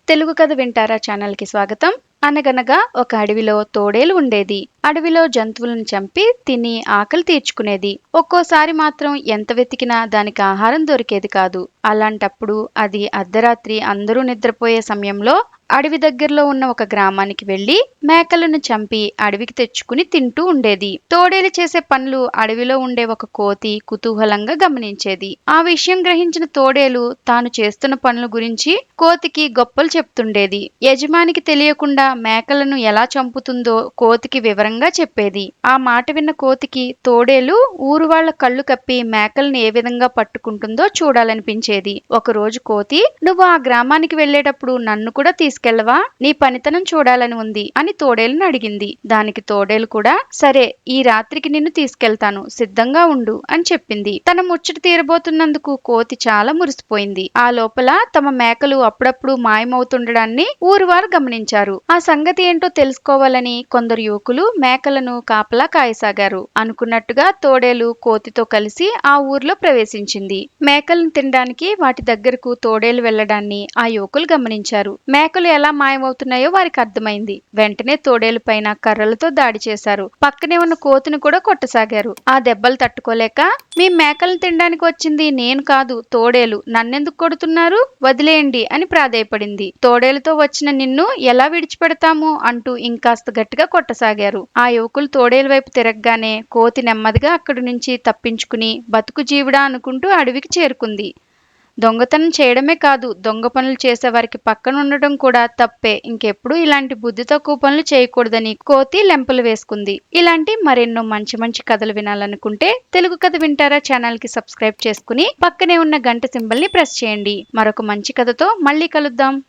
తెలుగు కథ వింటారా ఛానల్కి స్వాగతం. అనగనగా ఒక అడవిలో తోడేలు ఉండేది. అడవిలో జంతువులను చంపి తిని ఆకలి తీర్చుకునేది. ఒక్కోసారి మాత్రం ఎంత వెతికినా దానికి ఆహారం దొరికేది కాదు. అలాంటప్పుడు అది అర్ధరాత్రి అందరూ నిద్రపోయే సమయంలో అడవి దగ్గరలో ఉన్న ఒక గ్రామానికి వెళ్లి మేకలను చంపి అడవికి తెచ్చుకుని తింటూ ఉండేది. తోడేలు చేసే పనులు అడవిలో ఉండే ఒక కోతి కుతూహలంగా గమనించేది. ఆ విషయం గ్రహించిన తోడేలు తాను చేస్తున్న పనుల గురించి కోతికి గొప్పలు చెప్తుండేది. యజమానికి తెలియకుండా మేకలను ఎలా చంపుతుందో కోతికి వివరంగా చెప్పేది. ఆ మాట విన్న కోతికి తోడేలు ఊరు వాళ్ల కళ్ళు కప్పి మేకలను ఏ విధంగా పట్టుకుంటుందో చూడాలనిపించేది. ఒకరోజు కోతి, "నువ్వు ఆ గ్రామానికి వెళ్లేటప్పుడు నన్ను కూడా తీసుకెళ్లవా? నీ పనితనం చూడాలని ఉంది" అని తోడేలును అడిగింది. దానికి తోడేలు కూడా, "సరే, ఈ రాత్రికి నిన్ను తీసుకెళ్తాను, సిద్ధంగా ఉండు" అని చెప్పింది. తన ముచ్చట తీరబోతున్నందుకు కోతి చాలా మురిసిపోయింది. ఆ లోపల తమ మేకలు అప్పుడప్పుడు మాయమవుతుండడాన్ని ఊరువారు గమనించారు. ఆ సంగతి ఏంటో తెలుసుకోవాలని కొందరు యువకులు మేకలను కాపలా కాయసాగారు. అనుకున్నట్టుగా తోడేలు కోతితో కలిసి ఆ ఊర్లో ప్రవేశించింది. మేకలను తినడానికి వాటి దగ్గరకు తోడేలు వెళ్లడాన్ని ఆ యువకులు గమనించారు. మేకలు ఎలా మాయమవుతున్నాయో వారికి అర్థమైంది. వెంటనే తోడేలు పైన కర్రలతో దాడి చేశారు. పక్కనే ఉన్న కోతిని కూడా కొట్టసాగారు. ఆ దెబ్బలు తట్టుకోలేక, "మీ మేకలను తినడానికి వచ్చింది నేను కాదు, తోడేలు. నన్నెందుకు కొడుతున్నారు? వదిలేయండి" అని ప్రాధేయపడింది. "తోడేలుతో వచ్చిన నిన్ను ఎలా విడిచిపెడతాము" అంటూ ఇంకాస్త గట్టిగా కొట్టసాగారు. ఆ యువకులు తోడేలు వైపు తిరగగానే కోతి నెమ్మదిగా అక్కడి నుంచి తప్పించుకుని బతుకు జీవుడా అనుకుంటూ అడవికి చేరుకుంది. దొంగతనం చేయడమే కాదు, దొంగ పనులు చేసేవారికి పక్కన ఉండటం కూడా తప్పే. ఇంకెప్పుడు ఇలాంటి బుద్ధి తక్కువ పనులు చేయకూడదని కోతి లెంపలు వేసుకుంది. ఇలాంటి మరెన్నో మంచి మంచి కథలు వినాలనుకుంటే తెలుగు కథ వింటారా ఛానల్కి సబ్స్క్రైబ్ చేసుకుని పక్కనే ఉన్న గంట సింబల్ని ప్రెస్ చేయండి. మరొక మంచి కథతో మళ్ళీ కలుద్దాం.